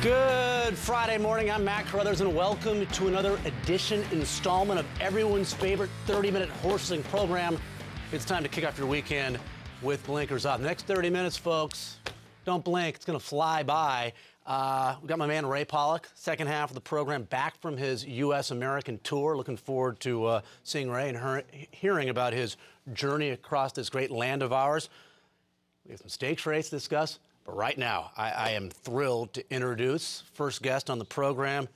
Good Friday morning. I'm Matt Carothers, and welcome to another installment of everyone's favorite 30-minute horse racing program. It's time to kick off your weekend with Blinkers Off. The next 30 minutes, folks, don't blink. It's going to fly by. We got my man Ray Paulick, second half of the program, back from his U.S. American tour. Looking forward to seeing Ray and hearing about his journey across this great land of ours. We have some stakes race to discuss. But right now, I am thrilled to introduce first guest on the program.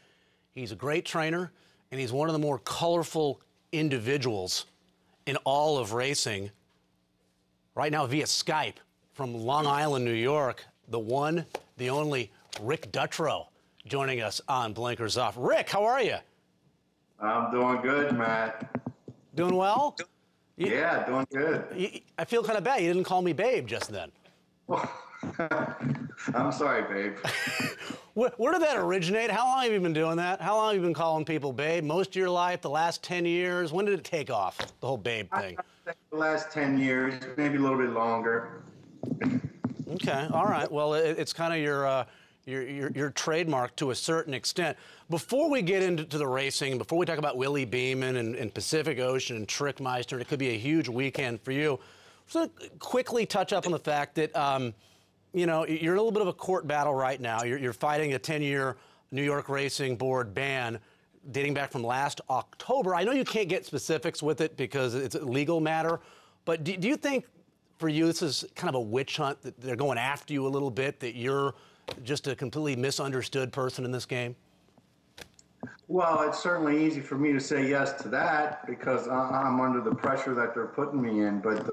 He's a great trainer, and he's one of the more colorful individuals in all of racing. Right now, via Skype, from Long Island, New York, the one, the only Rick Dutro joining us on Blinkers Off. Rick, how are you? I'm doing good, Matt. Doing well? Yeah, doing good. I feel kind of bad. You didn't call me babe just then. I'm sorry, babe. Where did that originate? How long have you been doing that? How long have you been calling people babe? Most of your life, the last 10 years? When did it take off, the whole babe thing? The last 10 years, maybe a little bit longer. Okay, all right. Well, it's kind of your trademark to a certain extent. Before we get into the racing, before we talk about Willie Beeman and Pacific Ocean and Trickmeister, it could be a huge weekend for you. So quickly touch up on the fact that, you know, you're in a little bit of a court battle right now. You're fighting a 10-year New York Racing Board ban dating back from last October. I know you can't get specifics with it because it's a legal matter, but do you think for you this is kind of a witch hunt, that they're going after you a little bit, that you're just a completely misunderstood person in this game? Well, it's certainly easy for me to say yes to that because I'm under the pressure that they're putting me in, but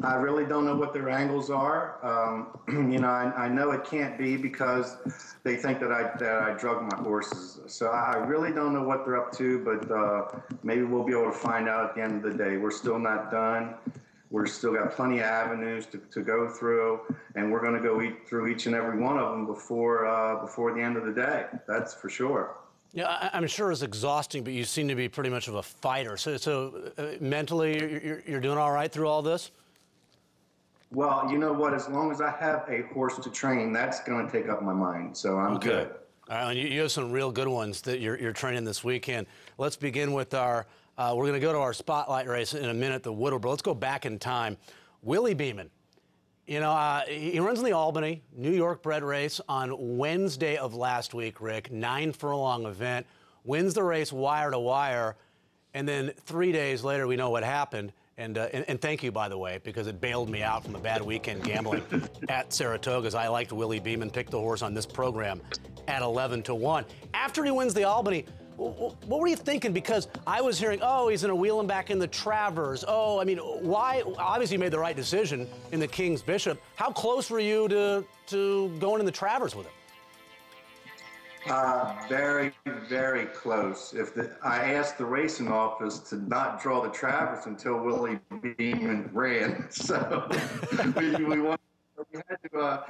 I really don't know what their angles are. You know, I know it can't be because they think that I drug my horses. So I really don't know what they're up to, but maybe we'll be able to find out at the end of the day. We're still not done. We're still got plenty of avenues to go through, and we're going to go through each and every one of them before the end of the day. That's for sure. Yeah, I'm sure it's exhausting, but you seem to be pretty much of a fighter. So mentally, you're doing all right through all this? Well, you know what? As long as I have a horse to train, that's going to take up my mind. So I'm good. And you have some real good ones that you're training this weekend. Let's begin with our. We're going to go to our spotlight race in a minute, the Woodward. Let's go back in time. Willie Beeman. You know, he runs in the Albany, New York bred race on Wednesday of last week, Rick. 9-furlong event. Wins the race wire to wire. And then 3 days later, we know what happened. And thank you, by the way, because it bailed me out from a bad weekend gambling at Saratoga, as I liked Willie Beeman, picked the horse on this program at 11-1. After he wins the Albany, what were you thinking? Because I was hearing, oh, he's going to wheel him back in the Travers. Oh, I mean, why? Obviously, you made the right decision in the King's Bishop. How close were you to going in the Travers with him? Very, very close. I asked the racing office to not draw the Travers until Willie Beeman ran, so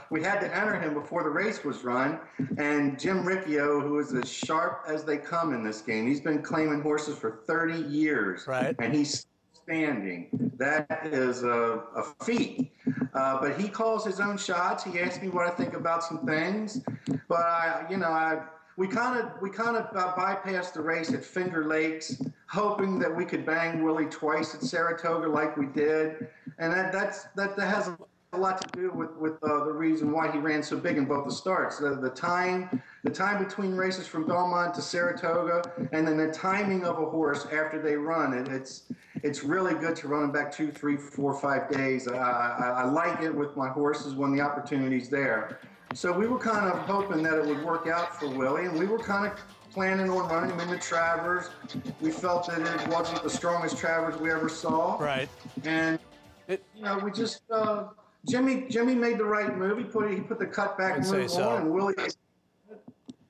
we had to enter him before the race was run. And Jim Riccio, who is as sharp as they come in this game, he's been claiming horses for 30 years, right? And he's standing. That is a feat. But he calls his own shots. He asked me what I think about some things. But we kind of bypassed the race at Finger Lakes, hoping that we could bang Willie twice at Saratoga like we did, and that has a lot to do with the reason why he ran so big in both the starts. The time between races from Belmont to Saratoga, and then the timing of a horse after they run. It's really good to run them back 2, 3, 4, 5 days. I like it with my horses when the opportunity's there. So we were kind of hoping that it would work out for Willie, and we were kind of planning on running him in the Travers. We felt that it wasn't the strongest Travers we ever saw. Right. And we just Jimmy made the right move. He put the cutback move on, and Willie.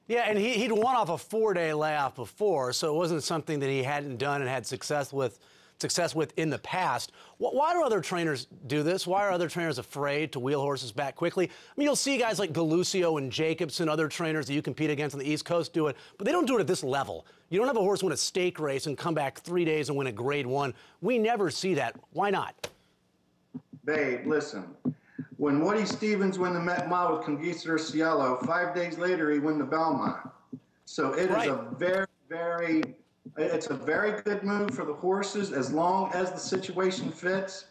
Yeah, and he'd won off a 4-day layoff before, so it wasn't something that he hadn't done and had success with in the past. Why do other trainers do this? Why are other trainers afraid to wheel horses back quickly? I mean, you'll see guys like Galuccio and Jacobson, other trainers that you compete against on the East Coast do it, but they don't do it at this level. You don't have a horse win a stake race and come back 3 days and win a Grade 1. We never see that. Why not? Babe, listen. When Woody Stevens won the Met Mile with Conquistador Cielo, 5 days later he won the Belmont. So it is a it's a very good move for the horses as long as the situation fits.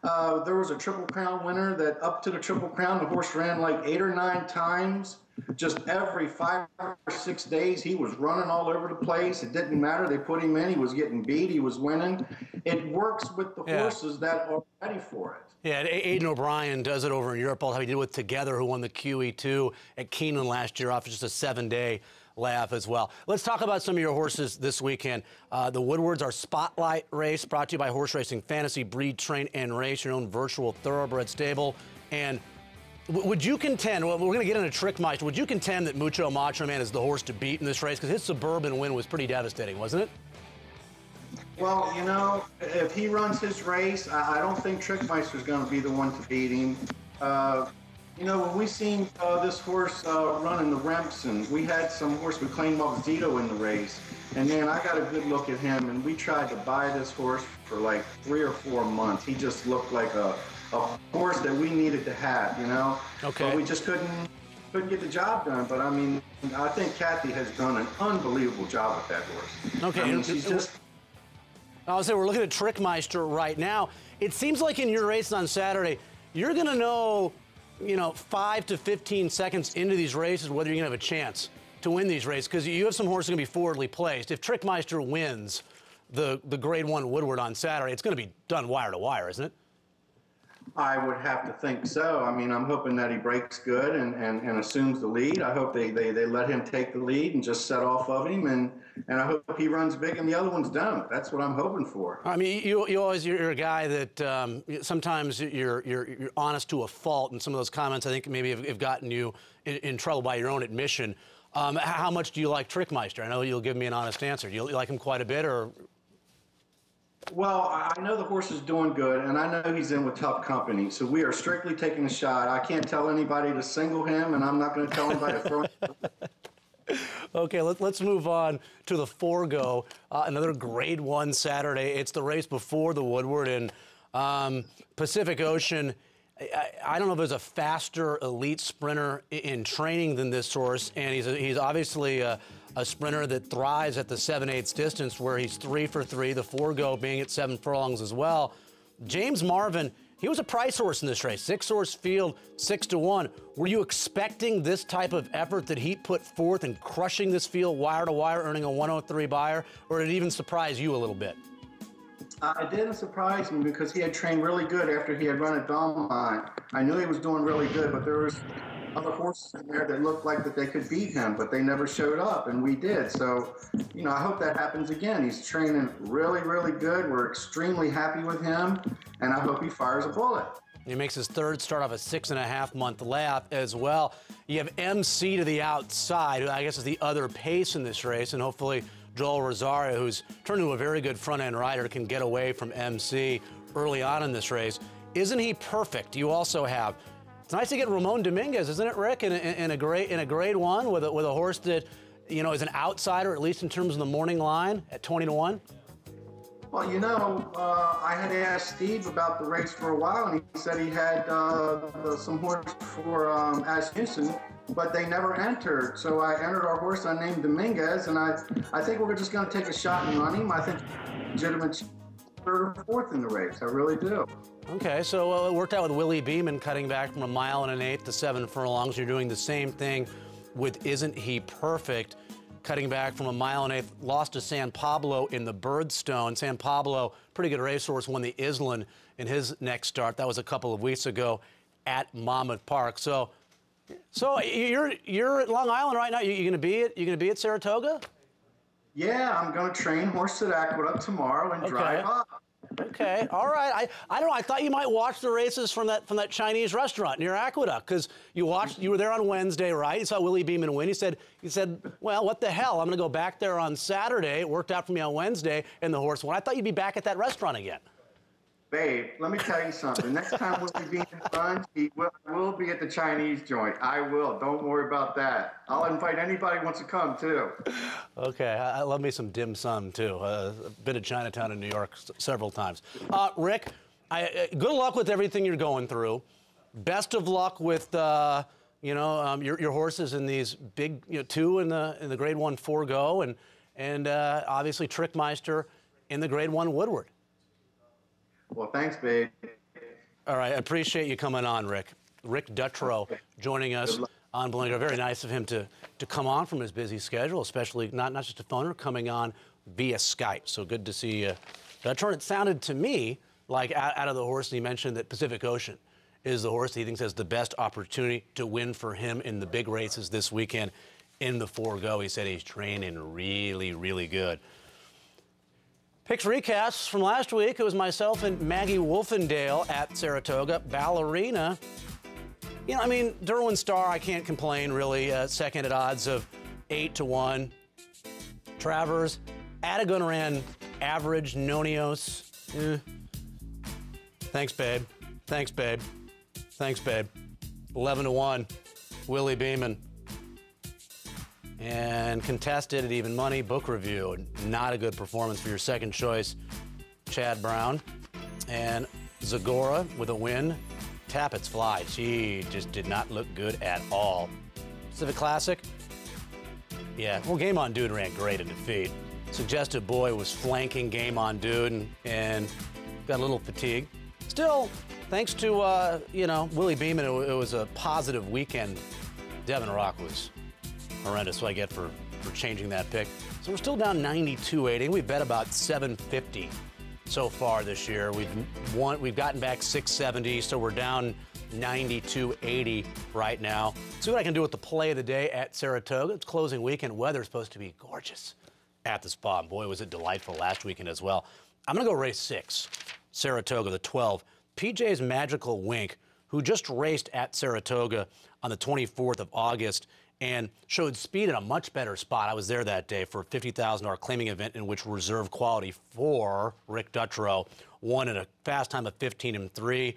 There was a Triple Crown winner that up to the Triple Crown, the horse ran like 8 or 9 times. Just every 5 or 6 days, he was running all over the place. It didn't matter. They put him in. He was getting beat. He was winning. It works with the horses that are ready for it. Yeah, Aidan O'Brien does it over in Europe. How he did with Together, who won the QE2 at Keeneland last year off just a 7-day layoff as well. Let's talk about some of your horses this weekend. The Woodwards, our Spotlight race, brought to you by Horse Racing Fantasy, Breed, Train, and Race, your own virtual thoroughbred stable. And would you contend, well, we're going to get into Trickmeister, would you contend that Mucho Macho Man is the horse to beat in this race? Because his Suburban win was pretty devastating, wasn't it? Well, you know, if he runs his race, I don't think Trickmeister's going to be the one to beat him. You know, when we seen this horse run in the Remsen, we had some horse with Claim of Zito in the race. And then I got a good look at him, and we tried to buy this horse for like 3 or 4 months. He just looked like a horse that we needed to have, you know? Okay. But we just couldn't get the job done. But I mean, I think Kathy has done an unbelievable job with that horse. Okay. I mean, she's just... I was saying, we're looking at Trickmeister right now. It seems like in your race on Saturday, you're going to know, you know, 5 to 15 seconds into these races whether you're going to have a chance to win these races, because you have some horses going to be forwardly placed. If Trickmeister wins the Grade 1 Woodward on Saturday, it's going to be done wire to wire, isn't it? I would have to think so. I mean, I'm hoping that he breaks good and assumes the lead. I hope they let him take the lead and just set off of him, and I hope he runs big and the other ones don't. That's what I'm hoping for. I mean, you're a guy that sometimes you're honest to a fault, and some of those comments I think maybe have gotten you in trouble by your own admission. How much do you like Trickmeister? I know you'll give me an honest answer. Do you like him quite a bit, or? Well, I know the horse is doing good, and I know he's in with tough company, so we are strictly taking a shot. I can't tell anybody to single him, and I'm not going to tell anybody to throw him. Okay, let's move on to the Forego, another Grade 1 Saturday. It's the race before the Woodward, and Pacific Ocean, I don't know if there's a faster elite sprinter in training than this horse, and he's obviously a sprinter that thrives at the 7/8 distance, where he's 3 for 3, the Forego being at 7 furlongs as well. James Marvin, he was a price horse in this race, 6-horse field, 6-1. Were you expecting this type of effort that he put forth in crushing this field wire to wire, earning a 103 buyer, or did it even surprise you a little bit? It didn't surprise me because he had trained really good after he had run at Belmont. I knew he was doing really good, but there was other horses in there that looked like that they could beat him, but they never showed up, and we did. So, you know, I hope that happens again. He's training really, really good. We're extremely happy with him, and I hope he fires a bullet. He makes his third start off a 6.5-month layoff as well. You have MC to the outside, who I guess is the other pace in this race, and hopefully Joel Rosario, who's turned into a very good front-end rider, can get away from MC early on in this race. Isn't he perfect? You also have, it's nice to get Ramon Dominguez, isn't it, Rick, in a Grade 1 with a horse that, you know, is an outsider, at least in terms of the morning line at 20-1? Well, you know, I had asked Steve about the race for a while, and he said he had some horse for Asmussen, but they never entered. So I entered our horse I named Dominguez, and I think we're just going to take a shot and run him. I think legitimate 3rd or 4th in the race. I really do. Okay, so it worked out with Willie Beeman cutting back from 1 1/8 to 7 furlongs. You're doing the same thing with Isn't He Perfect, cutting back from 1 1/8, lost to San Pablo in the Birdstone. San Pablo, pretty good racehorse, won the Island in his next start. That was a couple of weeks ago at Monmouth Park. So you're at Long Island right now. You gonna be at Saratoga? Yeah, I'm gonna train horse at Aqueduct tomorrow and drive up. Okay, all right. I don't know. I thought you might watch the races from that Chinese restaurant near Aqueduct, because you were there on Wednesday, right? You saw Willie Beeman win. You said, well, what the hell? I'm going to go back there on Saturday. It worked out for me on Wednesday, and the horse won. I thought you'd be back at that restaurant again. Babe, let me tell you something. Next time Willie Beeman runs, he will be at the Chinese joint. I will. Don't worry about that. I'll invite anybody who wants to come, too. Okay. I love me some dim sum, too. A bit of Chinatown in New York several times. Rick, good luck with everything you're going through. best of luck with your horses in these big 2 in the Grade 1 4-go, and obviously Trickmeister in the Grade 1 Woodward. Well, thanks, babe. All right, I appreciate you coming on, Rick. Rick Dutro joining us on Blinker. Very nice of him to come on from his busy schedule, especially not just a phoner, coming on via Skype. So good to see you. Dutro. It sounded to me like out of the horse, and he mentioned that Pacific Ocean is the horse that he thinks has the best opportunity to win for him in the big races this weekend in the 4-go. He said he's training really, really good. Picks recasts from last week. It was myself and Maggie Wolfendale at Saratoga. Ballerina, Derwin Star, I can't complain, really. Second at odds of 8-1. Travers, Atagon ran average. Nonios, Thanks, babe. Thanks, babe. Thanks, babe. 11-1. Willie Beeman. And contested at even money, book review. Not a good performance for your second choice, Chad Brown. And Zagora with a win. Tappett's Fly. She just did not look good at all. Pacific Classic. Yeah, well, Game On Dude ran great in defeat. Suggested Boy was flanking Game On Dude and got a little fatigued. Still, thanks to, Willie Beeman, it was a positive weekend. Devin Rock was horrendous, so I get for changing that pick. So we're still down 92.80. We've bet about 750 so far this year. We've gotten back 670, so we're down 92.80 right now. See what I can do with the play of the day at Saratoga. It's closing weekend. Weather's supposed to be gorgeous at the spot. Boy, was it delightful last weekend as well. I'm going to go race 6, Saratoga, the 12. PJ's Magical Wink, who just raced at Saratoga on the 24th of August and showed speed in a much better spot. I was there that day for a $50,000 claiming event in which reserve quality for Rick Dutro won at a fast time of 15-3.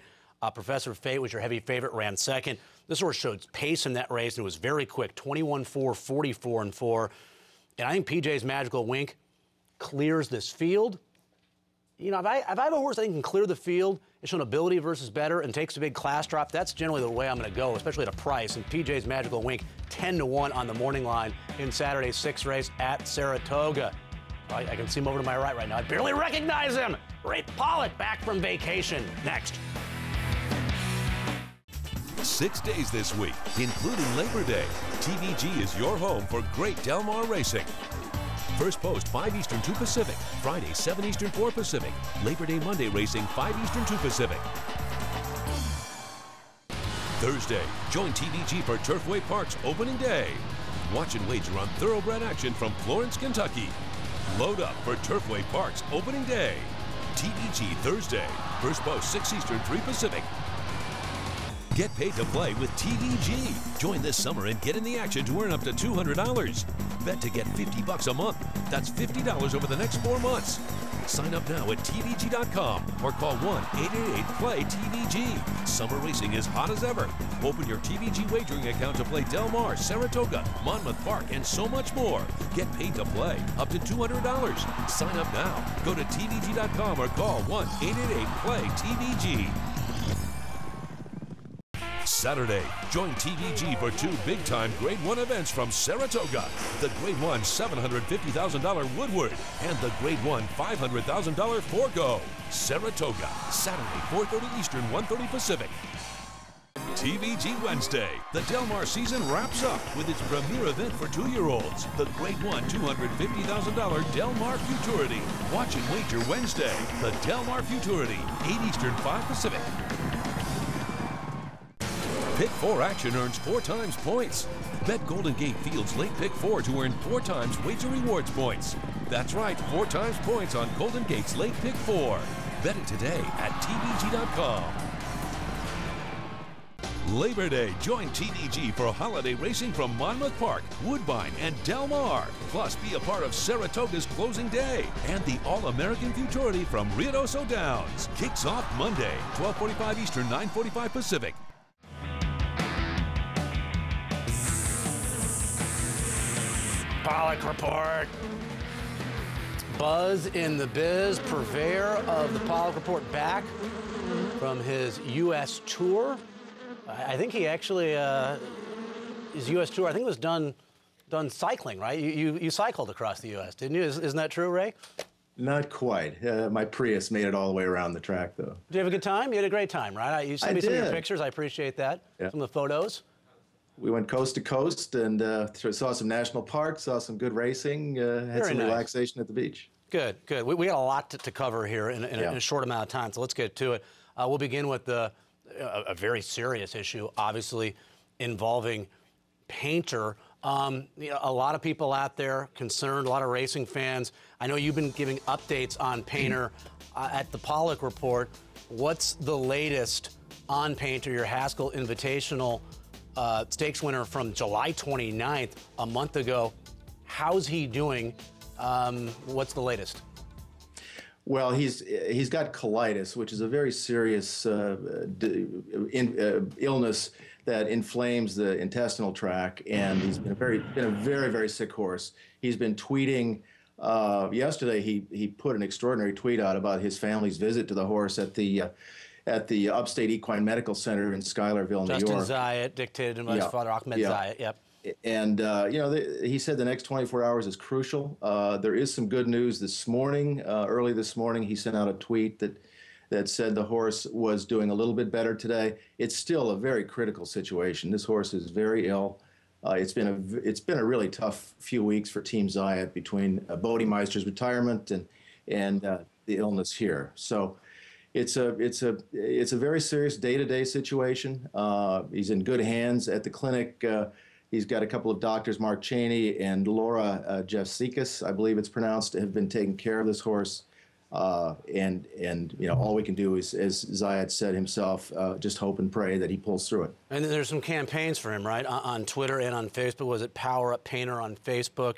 Professor Fate was your heavy favorite, ran second. This horse showed pace in that race, and it was very quick, 21-4, 44-4. And I think PJ's Magical Wink clears this field. If I have a horse that I think can clear the field, it's shown ability versus better, and takes a big class drop, that's generally the way I'm going to go, especially at a price. And PJ's Magical Wink, 10-1 on the morning line in Saturday's 6th race at Saratoga. I can see him over to my right now. I barely recognize him. Ray Paulick back from vacation. Next. 6 days this week, including Labor Day. TVG is your home for great Del Mar racing. First post, 5 Eastern, 2 Pacific. Friday, 7 Eastern, 4 Pacific. Labor Day Monday racing, 5 Eastern, 2 Pacific. Thursday, join TVG for Turfway Park's opening day. Watch and wager on thoroughbred action from Florence, Kentucky. Load up for Turfway Park's opening day. TVG Thursday. First post, 6 Eastern, 3 Pacific. Get paid to play with TVG. Join this summer and get in the action to earn up to $200. Bet to get $50 a month. That's $50 over the next 4 months. Sign up now at TVG.com or call 1-888-PLAY-TVG. Summer racing is hot as ever. Open your TVG wagering account to play Del Mar, Saratoga, Monmouth Park, and so much more. Get paid to play up to $200. Sign up now. Go to TVG.com or call 1-888-PLAY-TVG. Saturday, join TVG for 2 big-time Grade 1 events from Saratoga. The Grade 1 $750,000 Woodward and the Grade 1 $500,000 4-go. Saratoga, Saturday, 4:30 Eastern, 1:30 Pacific. TVG Wednesday. The Del Mar season wraps up with its premier event for 2-year-olds, the Grade 1 $250,000 Del Mar Futurity. Watch and wager Wednesday. The Del Mar Futurity, 8 Eastern, 5 Pacific. Pick 4 action earns 4 times points. Bet Golden Gate Field's late pick 4 to earn 4 times wager rewards points. That's right, 4 times points on Golden Gate's late pick 4. Bet it today at TVG.com. Labor Day, join TVG for holiday racing from Monmouth Park, Woodbine, and Del Mar. Plus, be a part of Saratoga's closing day and the All-American Futurity from Ruidoso Downs. Kicks off Monday, 12:45 Eastern, 9:45 Pacific. Paulick Report. Buzz in the biz, purveyor of the Paulick Report, back from his U.S. tour. I think he actually, his U.S. tour, I think it was done cycling, right? You cycled across the U.S., didn't you? Isn't that true, Ray? Not quite. My Prius made it all the way around the track, though. Did you have a good time? You had a great time, right? You sent me some of your pictures. I appreciate that. Yeah. Some of the photos. We went coast to coast and saw some national parks, saw some good racing, had some relaxation at the beach. Good, good. We got a lot to cover here in a short amount of time, so let's get to it. We'll begin with a very serious issue, obviously, involving Painter. A lot of people out there concerned, a lot of racing fans. I know you've been giving updates on Painter at the Paulick Report. What's the latest on Painter, your Haskell Invitational stakes winner from July 29th, a month ago? How's he doing? What's the latest? Well, he's got colitis, which is a very serious illness that inflames the intestinal tract, and he's been a very, very sick horse. He's been tweeting. Yesterday, he put an extraordinary tweet out about his family's visit to the horse at the Upstate Equine Medical Center in Schuylerville, New York. Justin Zayat, dictated by his father, Ahmed Zayat. Yep. And, he said the next 24 hours is crucial. There is some good news this morning. Early this morning, he sent out a tweet that said the horse was doing a little bit better today. It's still a very critical situation. This horse is very ill. It's been a really tough few weeks for Team Zayat between Bodemeister's retirement and the illness here. So it's a very serious day-to-day situation. He's in good hands at the clinic. He's got a couple of doctors, Mark Cheney and Laura Jeffsikis, I believe it's pronounced, have been taking care of this horse. And all we can do is, as Zayat said himself, just hope and pray that he pulls through it. And there's some campaigns for him, right? On Twitter and on Facebook. Was it Power Up Painter on Facebook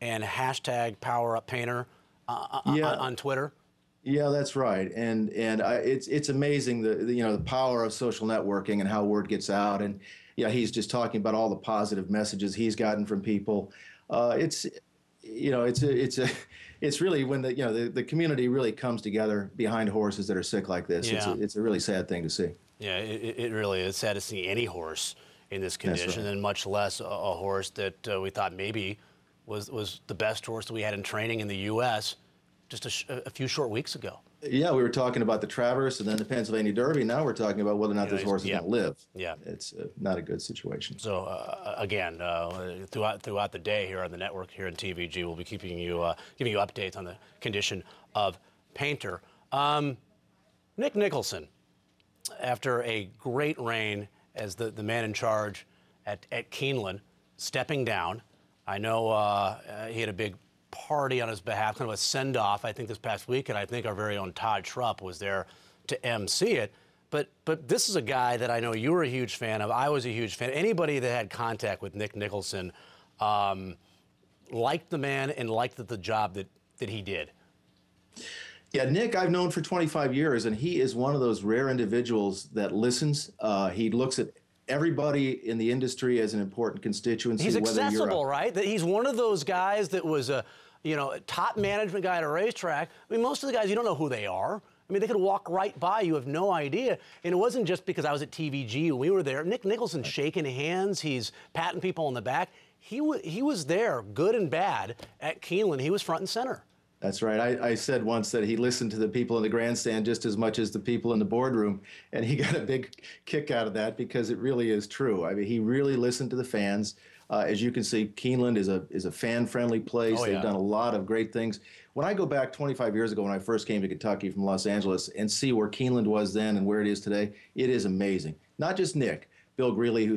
and hashtag Power Up Painter on Twitter? Yeah, that's right. And it's amazing the power of social networking and how word gets out. And he's just talking about all the positive messages he's gotten from people. It's really when the community really comes together behind horses that are sick like this. Yeah. It's a really sad thing to see. Yeah, it really is sad to see any horse in this condition, and much less a horse that we thought maybe was the best horse that we had in training in the U.S. just a few short weeks ago. Yeah, we were talking about the Traverse and then the Pennsylvania Derby. Now we're talking about whether or not this horse is going to live. Yeah. It's not a good situation. So, again, throughout the day here on the network, here in TVG, we'll be keeping you, giving you updates on the condition of Painter. Nick Nicholson, after a great reign as the man in charge at Keeneland, stepping down. I know he had a big party on his behalf, kind of a send-off, I think, this past week, and I think our very own Todd Schrupp was there to MC it. But this is a guy that I know you were a huge fan of. I was a huge fan. Anybody that had contact with Nick Nicholson liked the man and liked the job that he did. Yeah, Nick I've known for 25 years, and he is one of those rare individuals that listens. He looks at everybody in the industry as an important constituency. He's accessible, right? He's one of those guys that was a top management guy at a racetrack. I mean, most of the guys, you don't know who they are. I mean, they could walk right by you, have no idea. And it wasn't just because I was at TVG and we were there. Nick Nicholson's shaking hands. He's patting people on the back. He was there, good and bad, at Keeneland. He was front and center. That's right. I said once that he listened to the people in the grandstand just as much as the people in the boardroom, and he got a big kick out of that because it really is true. I mean, he really listened to the fans. As you can see, Keeneland is a fan-friendly place. Oh, yeah. They've done a lot of great things. When I go back 25 years ago when I first came to Kentucky from Los Angeles and see where Keeneland was then and where it is today, it is amazing. Not just Nick. Bill Greeley, who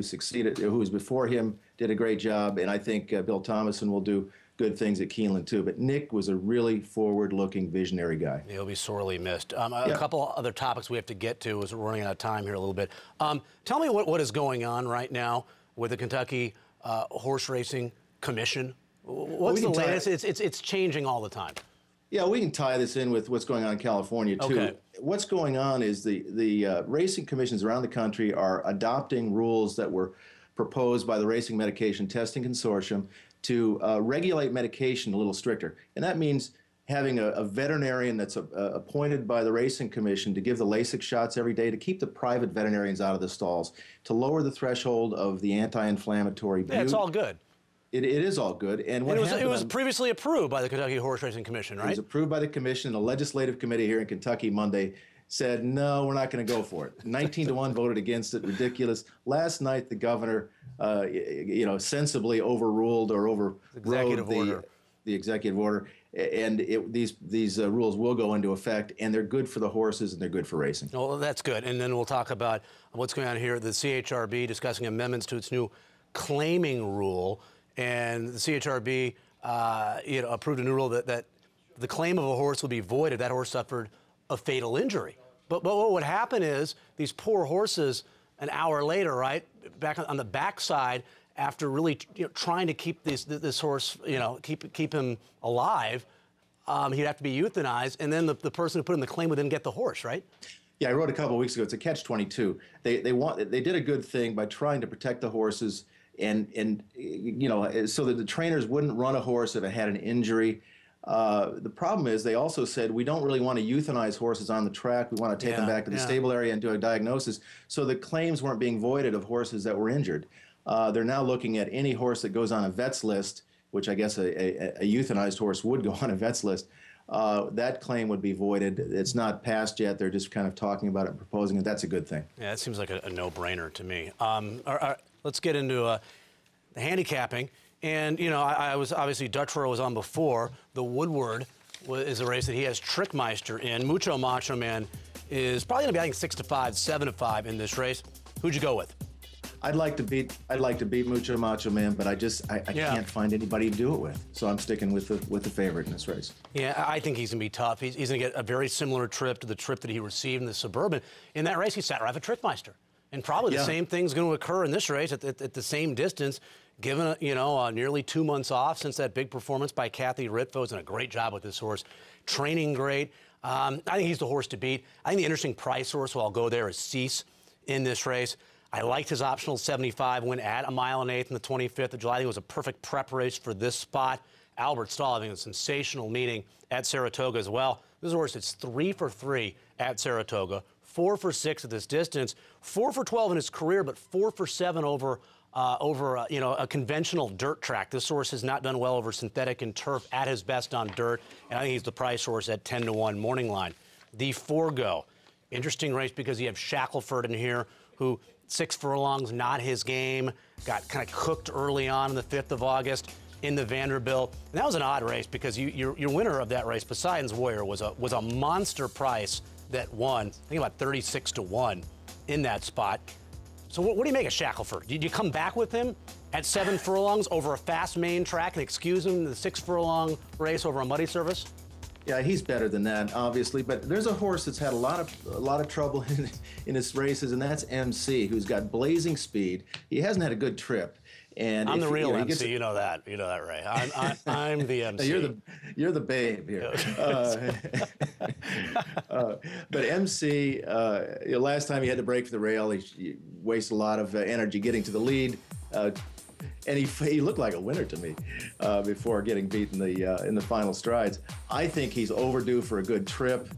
was before him, did a great job, and I think Bill Thomason will do good things at Keeneland, too. But Nick was a really forward-looking, visionary guy. He'll be sorely missed. A couple other topics we have to get to as we're running out of time here a little bit. Tell me what is going on right now with the Kentucky Horse Racing Commission. What's the latest? It's changing all the time. Yeah, we can tie this in with what's going on in California, too. Okay. What's going on is the racing commissions around the country are adopting rules that were proposed by the Racing Medication Testing Consortium to regulate medication a little stricter. And that means having a veterinarian that's appointed by the racing commission to give the LASIK shots every day, to keep the private veterinarians out of the stalls, to lower the threshold of the anti-inflammatory. Yeah, it's all good. It is all good. And it was previously approved by the Kentucky Horse Racing Commission, right? It was approved by the commission. The legislative committee here in Kentucky Monday said, no, we're not going to go for it. 19-1 voted against it. Ridiculous. Last night, the governor, sensibly overruled or overrode the executive order. And these rules will go into effect, and they're good for the horses and they're good for racing. Well, that's good. And then we'll talk about what's going on here. The CHRB discussing amendments to its new claiming rule. And the CHRB approved a new rule that the claim of a horse will be void if that horse suffered a fatal injury. But what would happen is these poor horses, an hour later, right, back on the backside, after really trying to keep this horse, keep him alive, he'd have to be euthanized, and then the person who put in the claim would then get the horse, right? Yeah, I wrote a couple of weeks ago. It's a catch-22. They did a good thing by trying to protect the horses and so that the trainers wouldn't run a horse if it had an injury. The problem is they also said we don't really want to euthanize horses on the track. We want to take them back to the stable area and do a diagnosis. So the claims weren't being voided of horses that were injured. They're now looking at any horse that goes on a vet's list, which I guess a euthanized horse would go on a vet's list. That claim would be voided. It's not passed yet. They're just kind of talking about it and proposing it. That's a good thing. Yeah, that seems like a no-brainer to me. All right, let's get into the handicapping. And, I was obviously Dutrow was on before. The Woodward is a race that he has Trickmeister in. Mucho Macho Man is probably going to be, I think, 6-5, 7-5 in this race. Who'd you go with? I'd like to beat Mucho Macho Man, but I can't find anybody to do it with. So I'm sticking with the favorite in this race. Yeah, I think he's going to be tough. He's going to get a very similar trip to the trip that he received in the Suburban. In that race, he sat right at Trickmeister. And probably the same thing's going to occur in this race at the same distance, given nearly 2 months off since that big performance by Kathy Ritvo's, and a great job with this horse. Training great. I think he's the horse to beat. I think the interesting price horse, so I'll go there, is Cease in this race. I liked his optional 75 win at 1 1/8 on the 25th of July. I think it was a perfect prep race for this spot. Albert Stahl having a sensational meeting at Saratoga as well. This horse is 3 for 3 at Saratoga, 4 for 6 at this distance, 4 for 12 in his career, but 4 for 7 over a conventional dirt track. This horse has not done well over synthetic and turf, at his best on dirt, and I think he's the price horse at 10-1 morning line. The Forego, interesting race because you have Shackelford in here, who 6 furlongs, not his game, got kind of cooked early on the 5th of August in the Vanderbilt. And that was an odd race because your winner of that race, Poseidon's Warrior, was a monster price that won, I think about 36-1 in that spot. So what do you make of Shackelford? Did you come back with him at 7 furlongs over a fast main track and excuse him the 6 furlong race over a muddy surface? Yeah, he's better than that, obviously. But there's a horse that's had a lot of trouble in his races, and that's MC, who's got blazing speed. He hasn't had a good trip. And I'm the real MC. You know that, Ray. I'm the MC. You're the babe here. But MC, last time he had to break for the rail, he wasted a lot of energy getting to the lead. And he looked like a winner to me before getting beat in the final strides. I think he's overdue for a good trip.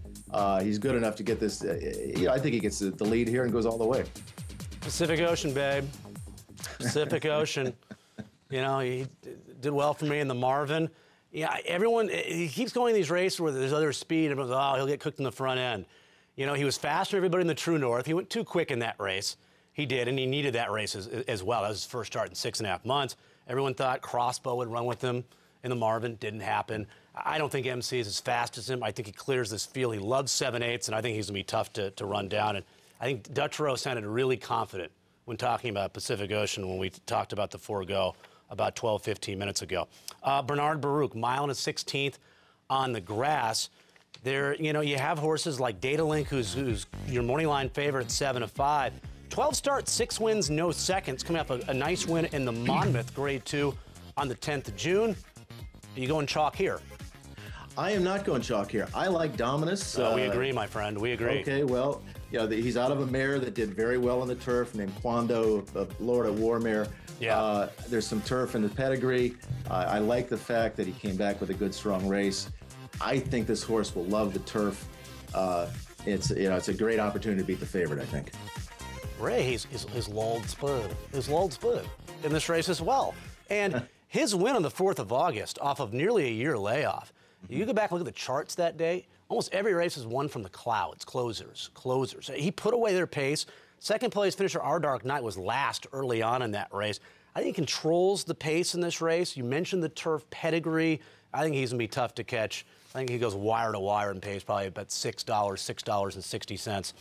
He's good enough to get this. I think he gets the lead here and goes all the way. Pacific Ocean, babe. Pacific Ocean. He did well for me in the Marvin. Yeah, he keeps going these races where there's other speed. Everyone's, he'll get cooked in the front end. He was faster than everybody in the True North. He went too quick in that race. He did, and he needed that race as well. That was his first start in 6.5 months. Everyone thought Crossbow would run with him in the Marvin. Didn't happen. I don't think MC is as fast as him. I think he clears this field. He loves 7/8, and I think he's going to be tough to run down. And I think Dutrow sounded really confident when talking about Pacific Ocean when we talked about the Forego about 12, 15 minutes ago. Bernard Baruch, 1 1/16 on the grass. There, you have horses like Datalink, who's your morning line favorite at 7-5. 12 starts, 6 wins, no seconds. Coming up a nice win in the Monmouth Grade 2 on the 10th of June. Are you going chalk here? I am not going chalk here. I like Dominus. We agree, my friend. We agree. Okay, well, he's out of a mare that did very well in the turf named Quando, Florida War Mare. Yeah. There's some turf in the pedigree. I like the fact that he came back with a good, strong race. I think this horse will love the turf. It's a great opportunity to beat the favorite, I think. Ray, he's lulled spud. He's lulled spud in this race as well. And his win on the 4th of August off of nearly a year layoff. You go back and look at the charts that day, almost every race is won from the clouds, closers. He put away their pace. Second place finisher, Our Dark Knight, was last early on in that race. I think he controls the pace in this race. You mentioned the turf pedigree. I think he's going to be tough to catch. I think he goes wire to wire and pays probably about $6.60.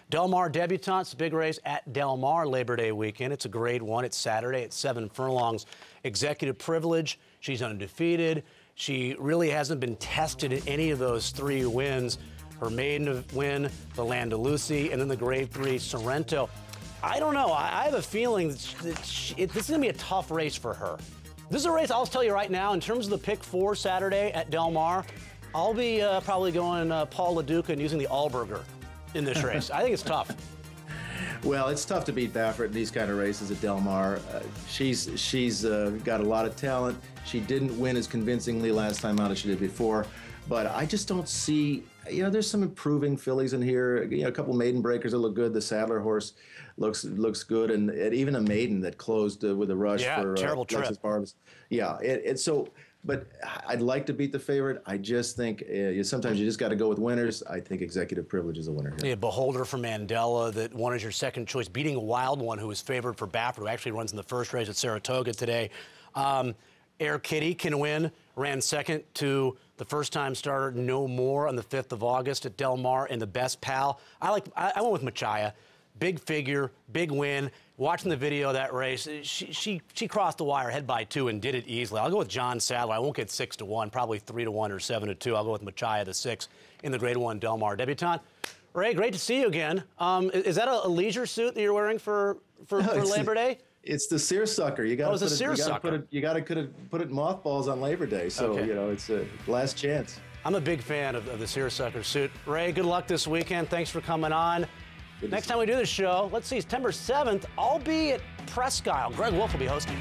Del Mar Debutantes, big race at Del Mar Labor Day weekend. It's a grade 1. It's Saturday at 7 furlongs. Executive Privilege. She's undefeated. She really hasn't been tested in any of those 3 wins. Her maiden win, the Landalusi, and then the grade 3 Sorrento. I don't know. I have a feeling that this is going to be a tough race for her. This is a race, I'll tell you right now, in terms of the pick 4 Saturday at Del Mar, I'll be probably going Paul LaDuca and using the Allberger in this race. I think it's tough. Well, it's tough to beat Baffert in these kind of races at Del Mar. She's got a lot of talent. She didn't win as convincingly last time out as she did before, but I just don't see. There's some improving fillies in here. A couple maiden breakers that look good. The Sadler horse looks good, and even a maiden that closed with a rush for terrible trip. Lexus Barbas. Yeah, but I'd like to beat the favorite. I just think sometimes you just got to go with winners. I think Executive Privilege is a winner here. Yeah, Beholder for Mandela, that one is your second choice, beating a Wild One who is favored for Baffert, who actually runs in the first race at Saratoga today. Air Kitty can win, ran second to the first-time starter No More on the 5th of August at Del Mar in the Best Pal. I went with Machaya. Big figure, big win. Watching the video of that race, she crossed the wire head by 2 and did it easily. I'll go with John Sadler. I won't get 6-1, probably 3-1 or 7-2. I'll go with Machaya, the 6 in the Grade 1 Del Mar Debutante. Ray, great to see you again. Is that a leisure suit that you're wearing for Labor Day? It's the seersucker. You got to put it in mothballs on Labor Day. So it's a last chance. I'm a big fan of the seersucker suit. Ray, good luck this weekend. Thanks for coming on. Next time we do this show, let's see, September 7th, I'll be at Presque Isle. Greg Wolf will be hosting.